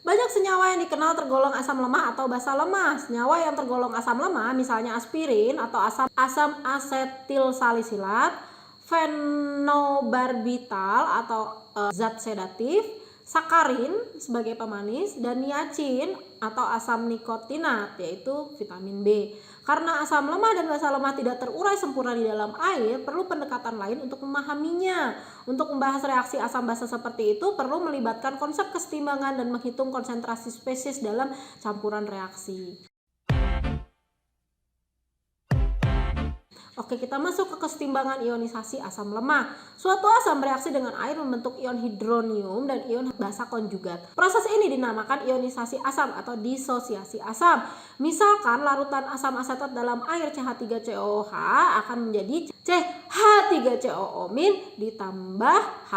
Banyak senyawa yang dikenal tergolong asam lemah atau basa lemah. Senyawa yang tergolong asam lemah misalnya aspirin atau asam asetil salisilat, fenobarbital atau zat sedatif, sakarin sebagai pemanis, dan niacin atau asam nikotinat yaitu vitamin B. Karena asam lemah dan basa lemah tidak terurai sempurna di dalam air, perlu pendekatan lain untuk memahaminya. Untuk membahas reaksi asam basa seperti itu perlu melibatkan konsep kesetimbangan dan menghitung konsentrasi spesies dalam campuran reaksi. Oke, kita masuk ke kesetimbangan ionisasi asam lemah. Suatu asam bereaksi dengan air membentuk ion hidronium dan ion basa konjugat. Proses ini dinamakan ionisasi asam atau disosiasi asam. Misalkan larutan asam asetat dalam air CH3COOH akan menjadi CH3COO- ditambah H+.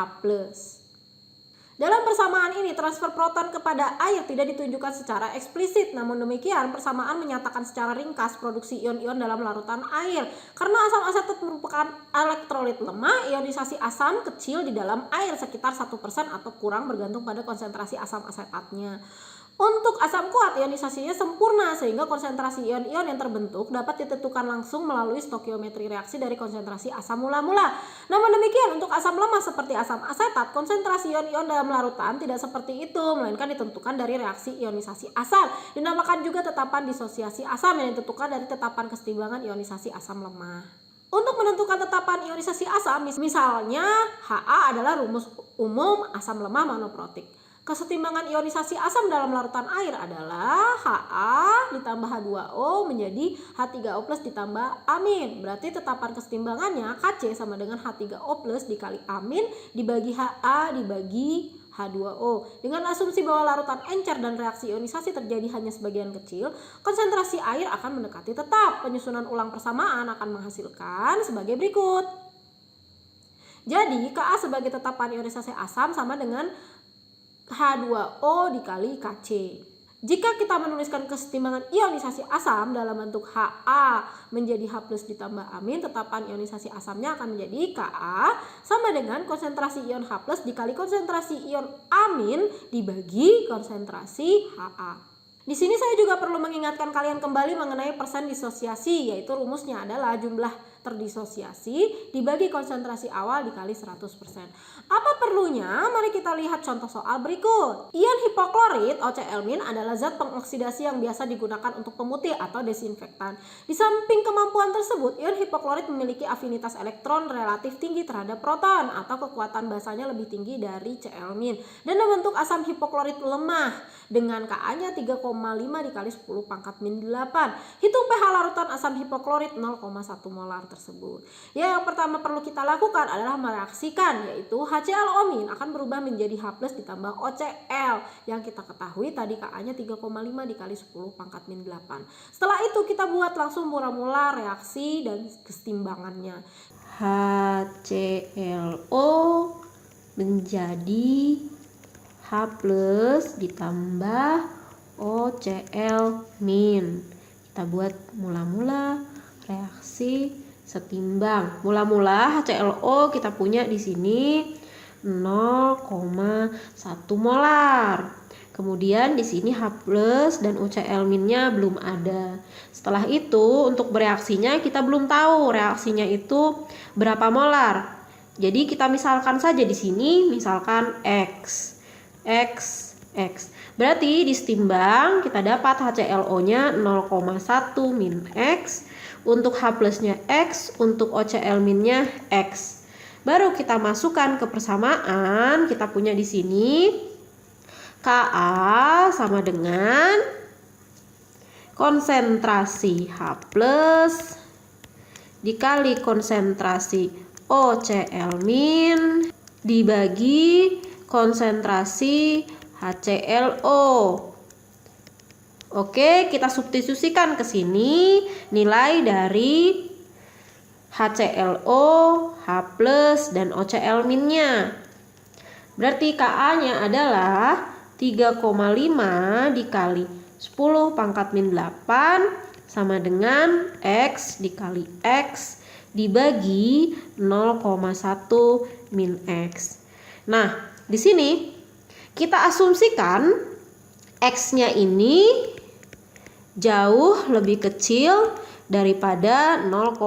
Dalam persamaan ini, transfer proton kepada air tidak ditunjukkan secara eksplisit. Namun demikian, persamaan menyatakan secara ringkas produksi ion-ion dalam larutan air. Karena asam asetat merupakan elektrolit lemah, ionisasi asam kecil di dalam air sekitar 1% atau kurang bergantung pada konsentrasi asam asetatnya. Untuk asam kuat, ionisasinya sempurna sehingga konsentrasi ion-ion yang terbentuk dapat ditentukan langsung melalui stokiometri reaksi dari konsentrasi asam mula-mula. Namun demikian, untuk asam lemah seperti asam asetat, konsentrasi ion-ion dalam larutan tidak seperti itu, melainkan ditentukan dari reaksi ionisasi asam. Dinamakan juga tetapan disosiasi asam yang ditentukan dari tetapan kesetimbangan ionisasi asam lemah. Untuk menentukan tetapan ionisasi asam, misalnya Ha adalah rumus umum asam lemah monoprotik. Kesetimbangan ionisasi asam dalam larutan air adalah Ha ditambah H2O menjadi H3O plus ditambah amin. Berarti tetapan kesetimbangannya Kc sama dengan H3O plus dikali amin dibagi Ha dibagi H2O. Dengan asumsi bahwa larutan encer dan reaksi ionisasi terjadi hanya sebagian kecil, konsentrasi air akan mendekati tetap. Penyusunan ulang persamaan akan menghasilkan sebagai berikut. Jadi Ka sebagai tetapan ionisasi asam sama dengan H2O dikali Kc. Jika kita menuliskan kesetimbangan ionisasi asam dalam bentuk Ha menjadi H plus ditambah amin, tetapan ionisasi asamnya akan menjadi Ka sama dengan konsentrasi ion H plus dikali konsentrasi ion amin dibagi konsentrasi Ha. Di sini saya juga perlu mengingatkan kalian kembali mengenai persen disosiasi, yaitu rumusnya adalah jumlah terdisosiasi dibagi konsentrasi awal dikali 100%. Apa perlunya? Mari kita lihat contoh soal berikut. Ion hipoklorit OCl- adalah zat pengoksidasi yang biasa digunakan untuk pemutih atau desinfektan. Di samping kemampuan tersebut, ion hipoklorit memiliki afinitas elektron relatif tinggi terhadap proton atau kekuatan basanya lebih tinggi dari Cl- dan membentuk asam hipoklorit lemah dengan Ka-nya 3,5 dikali 10 pangkat min 8. Hitung pH larutan asam hipoklorit 0,1 molar tersebut. Yang pertama perlu kita lakukan adalah mereaksikan, yaitu HClO- akan berubah menjadi H+ ditambah OCl yang kita ketahui tadi Ka-nya 3,5 dikali 10 pangkat min 8. Setelah itu kita buat langsung mula-mula reaksi dan kesetimbangannya. HClO menjadi H+ ditambah OCl-. Kita buat mula-mula reaksi setimbang. Mula-mula HClO kita punya di sini 0,1 molar. Kemudian di sini H+ dan OCl-nya belum ada. Setelah itu untuk bereaksinya kita belum tahu reaksinya itu berapa molar. Jadi kita misalkan saja di sini misalkan X. Berarti disetimbang kita dapat HClO-nya 0,1 min X, untuk H+-nya X, untuk OCl-nya X. Baru kita masukkan ke persamaan, kita punya di sini Ka sama dengan konsentrasi H+ dikali konsentrasi OCl- dibagi konsentrasi HClO. Oke, kita substitusikan ke sini nilai dari HClO, H+ dan OCl-nya. Berarti Ka-nya adalah 3,5 dikali 10 pangkat min 8 sama dengan X dikali X dibagi 0,1 min X. Nah, di sini kita asumsikan X-nya ini jauh lebih kecil daripada 0,1.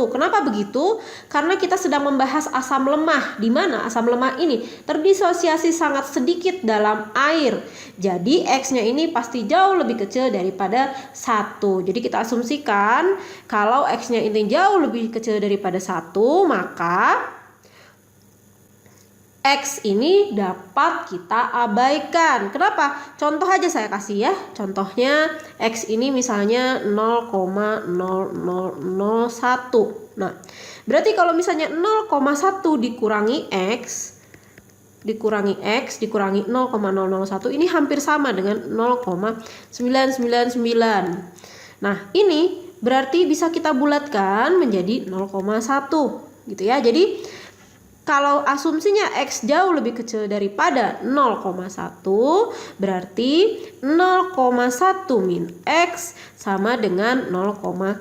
Kenapa begitu? Karena kita sedang membahas asam lemah, di mana asam lemah ini terdisosiasi sangat sedikit dalam air. Jadi X-nya ini pasti jauh lebih kecil daripada 1. Jadi kita asumsikan kalau X-nya ini jauh lebih kecil daripada 1, maka X ini dapat kita abaikan. Kenapa? Contoh aja saya kasih ya. Contohnya X ini misalnya 0,0001. Nah, berarti kalau misalnya 0,1 dikurangi X dikurangi 0,001, ini hampir sama dengan 0,999. Nah, ini berarti bisa kita bulatkan menjadi 0,1 gitu ya. Jadi kalau asumsinya X jauh lebih kecil daripada 0,1, berarti 0,1 min X sama dengan 0,1.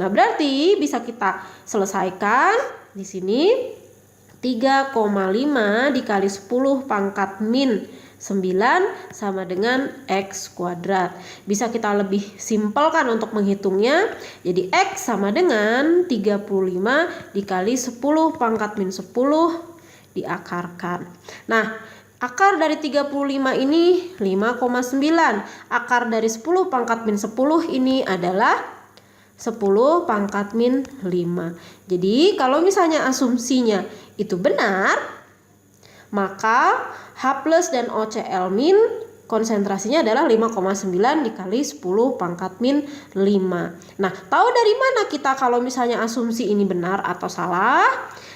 Nah, berarti bisa kita selesaikan di sini 3,5 dikali 10 pangkat min 9 sama dengan X kuadrat. Bisa kita lebih simpelkan untuk menghitungnya. Jadi X sama dengan 35 dikali 10 pangkat min 10 diakarkan. Nah, akar dari 35 ini 5,9. Akar dari 10 pangkat min 10 ini adalah 10 pangkat min 5. Jadi kalau misalnya asumsinya itu benar, maka H plus dan OCl min konsentrasinya adalah 5,9 dikali 10 pangkat min 5. Nah, tahu dari mana kita kalau misalnya asumsi ini benar atau salah?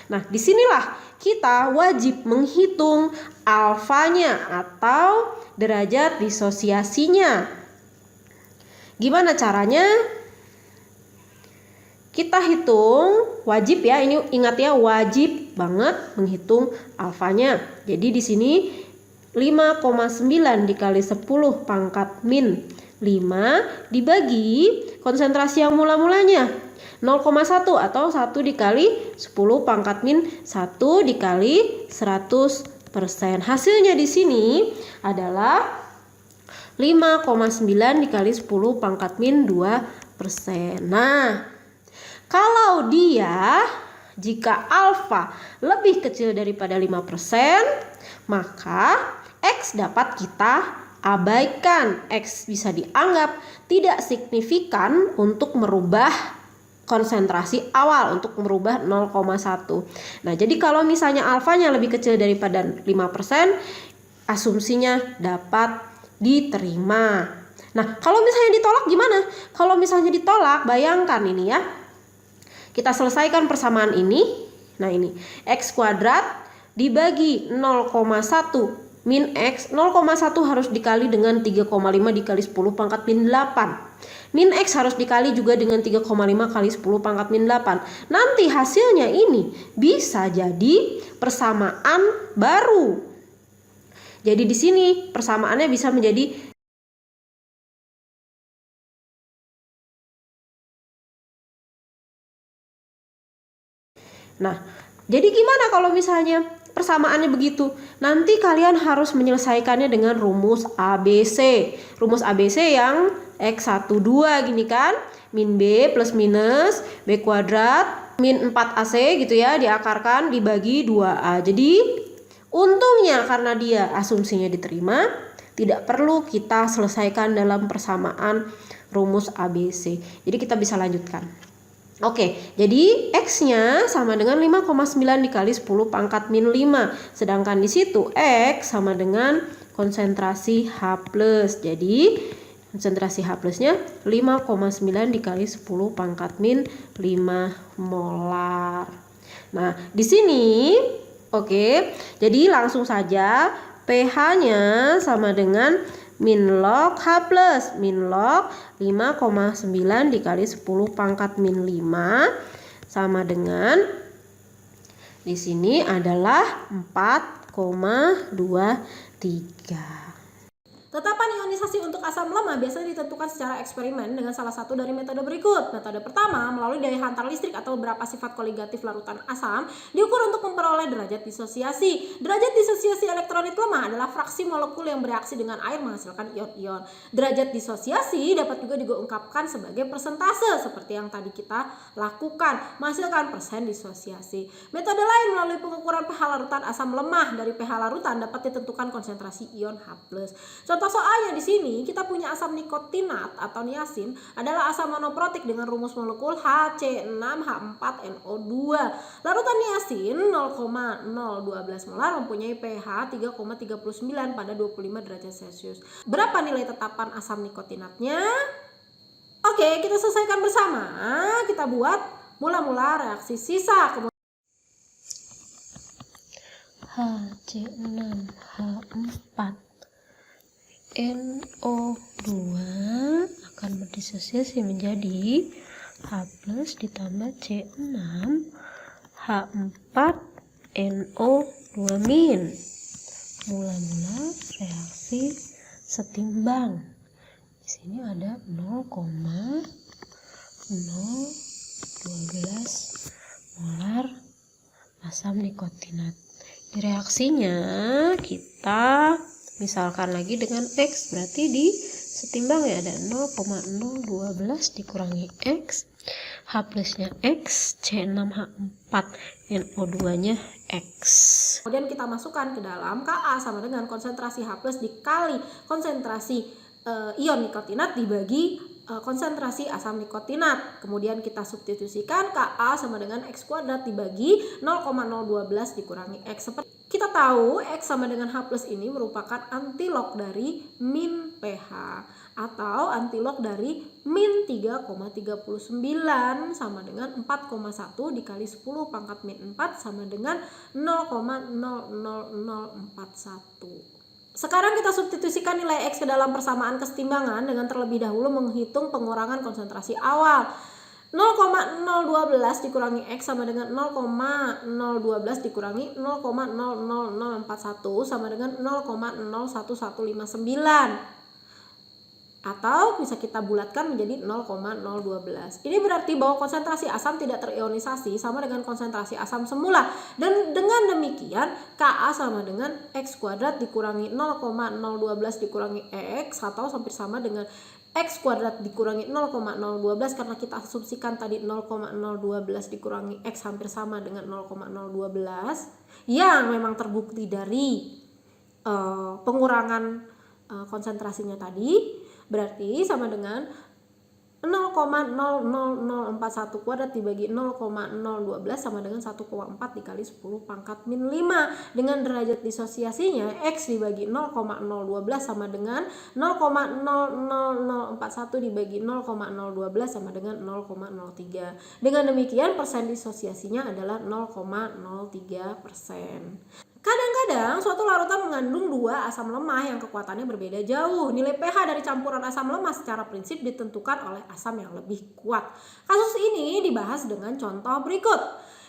Nah, disinilah kita wajib menghitung alfanya atau derajat disosiasinya. Gimana caranya? Kita hitung, wajib ya, ini ingat ya, wajib banget menghitung alfanya. Jadi di sini 5,9 dikali 10 pangkat min 5 dibagi konsentrasi yang mula-mulanya 0,1 atau 1 dikali 10 pangkat min 1 dikali 100%. Hasilnya di sini adalah 5,9 dikali 10 pangkat min 2%. Nah, kalau jika alfa lebih kecil daripada 5%, maka X dapat kita abaikan. X bisa dianggap tidak signifikan untuk merubah konsentrasi awal, untuk merubah 0,1. Nah, jadi kalau misalnya alfanya lebih kecil daripada 5%, asumsinya dapat diterima. Nah, kalau misalnya ditolak gimana? Kalau misalnya ditolak, bayangkan ini ya. Kita selesaikan persamaan ini. Nah, ini X kuadrat dibagi 0,1 min X. 0,1 harus dikali dengan 3,5 dikali 10 pangkat min 8. Min X harus dikali juga dengan 3,5 kali 10 pangkat min 8. Nanti hasilnya ini bisa jadi persamaan baru. Jadi di sini persamaannya bisa menjadi Nah, jadi gimana kalau misalnya persamaannya begitu? Nanti kalian harus menyelesaikannya dengan rumus ABC. Rumus ABC yang X12 gini kan? Min B plus minus B kuadrat min 4AC gitu ya, diakarkan dibagi 2A. Jadi untungnya karena dia asumsinya diterima, tidak perlu kita selesaikan dalam persamaan rumus ABC. Jadi kita bisa lanjutkan. Oke, jadi X-nya sama dengan 5,9 dikali 10 pangkat min 5. Sedangkan di situ X sama dengan konsentrasi H+. Jadi konsentrasi H plusnya 5,9 dikali 10 pangkat min 5 molar. Nah, di sini oke, jadi langsung saja pH-nya sama dengan min log H plus, min log 5,9 dikali 10 pangkat min 5 sama dengan di sini adalah 4,23. Tetapan ionisasi untuk asam lemah biasanya ditentukan secara eksperimen dengan salah satu dari metode berikut. Metode pertama, melalui daya hantar listrik atau beberapa sifat koligatif larutan asam, diukur untuk memperoleh derajat disosiasi. Derajat disosiasi elektrolit lemah adalah fraksi molekul yang bereaksi dengan air menghasilkan ion-ion. Derajat disosiasi dapat juga diungkapkan sebagai persentase, seperti yang tadi kita lakukan, menghasilkan persen disosiasi. Metode lain melalui pengukuran pH larutan asam lemah. Dari pH larutan dapat ditentukan konsentrasi ion H+. Contoh soalnya di sini kita punya asam nikotinat atau niacin adalah asam monoprotik dengan rumus molekul HC6H4NO2. Larutan niacin 0,012 molar mempunyai pH 3,39 pada 25 derajat Celcius. Berapa nilai tetapan asam nikotinatnya? Oke, kita selesaikan bersama. Kita buat mula-mula reaksi sisa. HC6H4 NO2 akan berdisosiasi menjadi H+ ditambah C6 H4 NO2-. Mula-mula reaksi setimbang. Di sini ada 0,012 molar asam nikotinat. Di reaksinya kita misalkan lagi dengan X, berarti di setimbang ya ada 0,012 dikurangi X, H plusnya X, C6H4 NO2 nya X. Kemudian kita masukkan ke dalam Ka sama dengan konsentrasi H plus dikali konsentrasi ion nikotinat dibagi konsentrasi asam nikotinat. Kemudian kita substitusikan Ka sama dengan X kuadrat dibagi 0,012 dikurangi X. Seperti kita tahu X sama dengan H plus ini merupakan antilog dari min pH atau antilog dari min 3,39 sama dengan 4,1 dikali 10 pangkat min 4 sama dengan 0,00041. Sekarang kita substitusikan nilai X ke dalam persamaan kesetimbangan dengan terlebih dahulu menghitung pengurangan konsentrasi awal. 0,012 dikurangi X sama dengan 0,012 dikurangi 0,00041 sama dengan 0,01159. Atau bisa kita bulatkan menjadi 0,012. Ini berarti bahwa konsentrasi asam tidak terionisasi sama dengan konsentrasi asam semula. Dan dengan demikian Ka sama dengan X kuadrat dikurangi 0,012 dikurangi X atau hampir sama dengan X kuadrat dikurangi 0,012 karena kita asumsikan tadi 0,012 dikurangi X hampir sama dengan 0,012 yang memang terbukti dari pengurangan konsentrasinya tadi. Berarti sama dengan 0,00041 kuadrat dibagi 0,012 sama dengan 1,4 dikali 10 pangkat min 5. Dengan derajat disosiasinya X dibagi 0,012 sama dengan 0,00041 dibagi 0,012 sama dengan 0,03. Dengan demikian persen disosiasinya adalah 0,03%. Kadang-kadang suatu larutan mengandung dua asam lemah yang kekuatannya berbeda jauh. Nilai pH dari campuran asam lemah secara prinsip ditentukan oleh asam yang lebih kuat. Kasus ini dibahas dengan contoh berikut.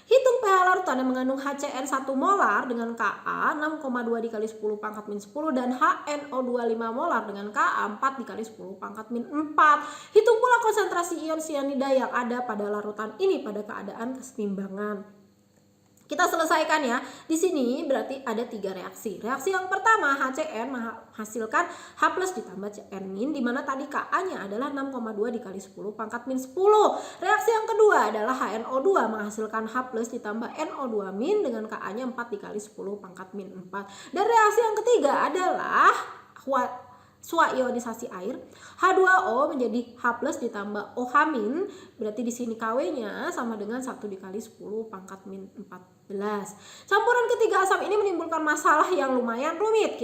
Hitung pH larutan yang mengandung HCN 1 molar dengan Ka 6,2 dikali 10 pangkat min 10 dan HNO2 5 molar dengan Ka 4 dikali 10 pangkat min 4. Hitung pula konsentrasi ion sianida yang ada pada larutan ini pada keadaan kesetimbangan. Kita selesaikan ya. Di sini berarti ada 3 reaksi. Reaksi yang pertama HCN menghasilkan H plus ditambah Cn min, di mana tadi Ka-nya adalah 6,2 dikali 10 pangkat min 10. Reaksi yang kedua adalah HNO2 menghasilkan H plus ditambah NO2 min dengan Ka-nya 4 dikali 10 pangkat min 4. Dan reaksi yang ketiga adalah suaionisasi air, H2O menjadi H plus ditambah OH min, berarti di sini KW-nya sama dengan 1 dikali 10 pangkat min 14. Campuran ketiga asam ini menimbulkan masalah yang lumayan rumit.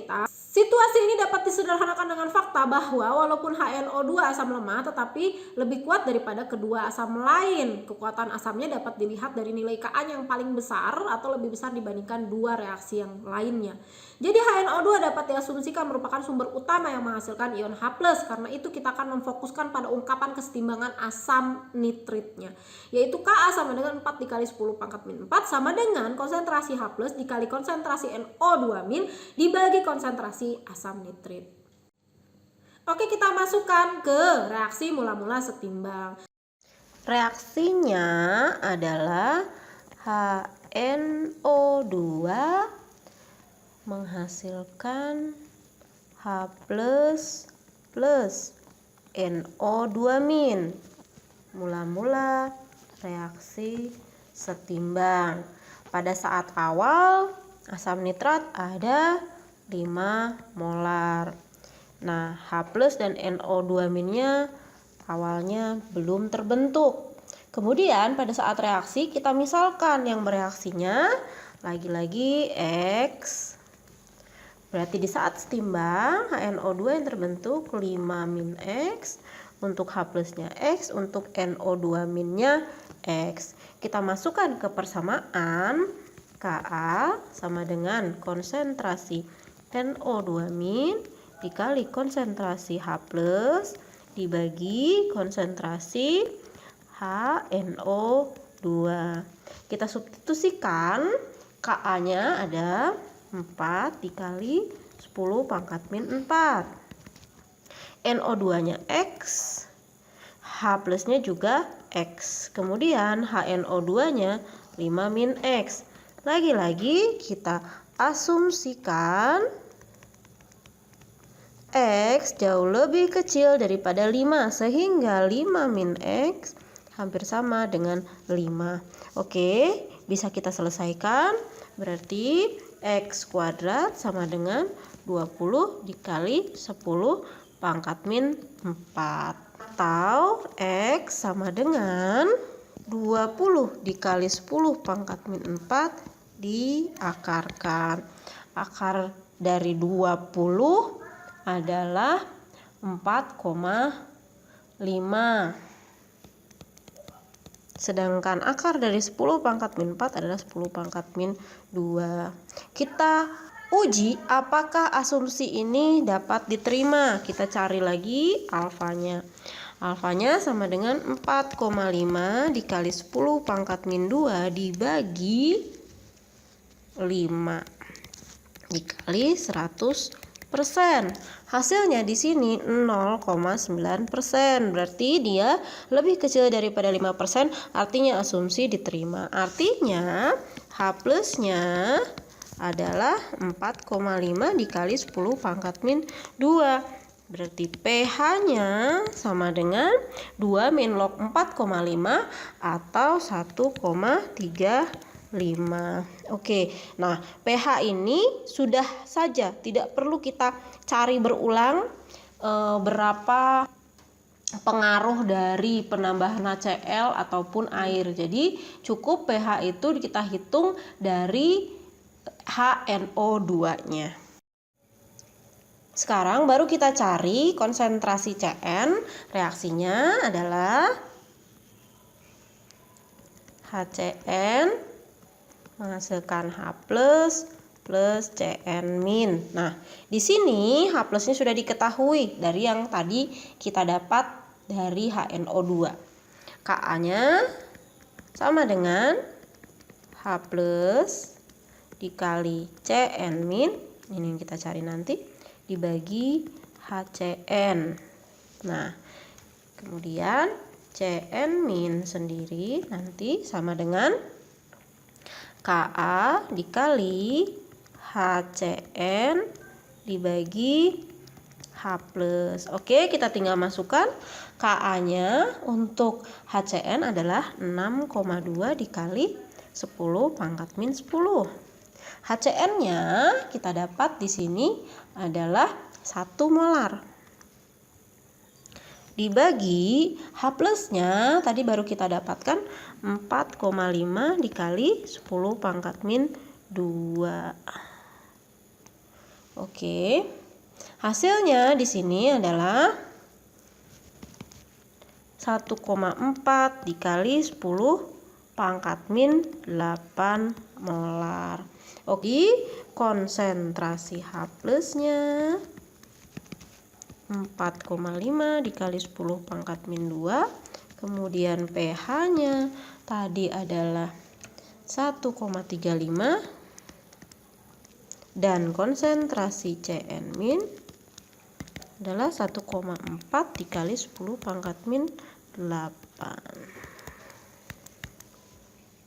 Situasi ini dapat disederhanakan dengan fakta bahwa walaupun HNO2 asam lemah tetapi lebih kuat daripada kedua asam lain. Kekuatan asamnya dapat dilihat dari nilai Ka yang paling besar atau lebih besar dibandingkan dua reaksi yang lainnya. Jadi HNO2 dapat diasumsikan merupakan sumber utama yang menghasilkan ion H+. Karena itu kita akan memfokuskan pada ungkapan kesetimbangan asam nitritnya, yaitu Ka sama dengan 4 dikali 10 pangkat min 4 sama dengan konsentrasi H+ dikali konsentrasi NO2- dibagi konsentrasi asam nitrit. Oke, kita masukkan ke reaksi mula-mula setimbang. Reaksinya adalah HNO2 menghasilkan H plus NO2-. Mula-mula reaksi setimbang. Pada saat awal asam nitrat ada 5 molar. Nah, H plus dan NO2-nya awalnya belum terbentuk. Kemudian pada saat reaksi kita misalkan yang bereaksinya lagi-lagi X. Berarti di saat setimbang HNO2 yang terbentuk 5- X, untuk H plusnya X, untuk NO2-nya X. Kita masukkan ke persamaan Ka sama dengan konsentrasi NO2- dikali konsentrasi H plus dibagi konsentrasi HNO2. Kita substitusikan Ka-nya ada 4 dikali 10 pangkat min 4. NO2-nya X, H plusnya juga X. Kemudian HNO2-nya 5- X. Lagi-lagi kita asumsikan X jauh lebih kecil daripada 5, sehingga 5- X hampir sama dengan 5. Oke, bisa kita selesaikan. Berarti X kuadrat sama dengan 20 dikali 10 pangkat min 4. Atau X sama dengan 20 dikali 10 pangkat min 4 diakarkan. Akar dari 20 adalah 4,5. Sedangkan akar dari 10 pangkat min 4 adalah 10 pangkat min 2. Kita uji apakah asumsi ini dapat diterima. Kita cari lagi alfanya. Alfanya sama dengan 4,5 dikali 10 pangkat min 2 dibagi 5 dikali 100%. Hasilnya di sini 0,9%. Berarti dia lebih kecil daripada 5%, artinya asumsi diterima. Artinya H plusnya adalah 4,5 dikali 10 pangkat min 2. Berarti pH-nya sama dengan 2 min log 4,5 atau 1,35. Oke, nah pH ini sudah saja, tidak perlu kita cari berulang berapa pengaruh dari penambahan HCl ataupun air. Jadi cukup pH itu kita hitung dari HNO2-nya. Sekarang baru kita cari konsentrasi Cn. Reaksinya adalah HCN menghasilkan H plus Cn-. Nah, di sini H plusnya sudah diketahui dari yang tadi kita dapat dari HNO2. Ka-nya sama dengan H plus dikali Cn-, ini yang kita cari nanti, dibagi HCN. Nah, kemudian Cn- sendiri nanti sama dengan Ka dikali HCN dibagi H plus. Oke, kita tinggal masukkan Ka-nya untuk HCN adalah 6,2 dikali 10 pangkat min 10. HCN-nya kita dapat di sini adalah 1 molar. Dibagi H plusnya tadi baru kita dapatkan 4,5 dikali 10 pangkat min 2. Oke. Hasilnya di sini adalah 1,4 dikali 10 pangkat min 8 molar. Oke, konsentrasi H plusnya 4,5 dikali 10 pangkat min 2. Kemudian pH-nya tadi adalah 1,35 dan konsentrasi Cn- adalah 1,4 dikali 10 pangkat min 8.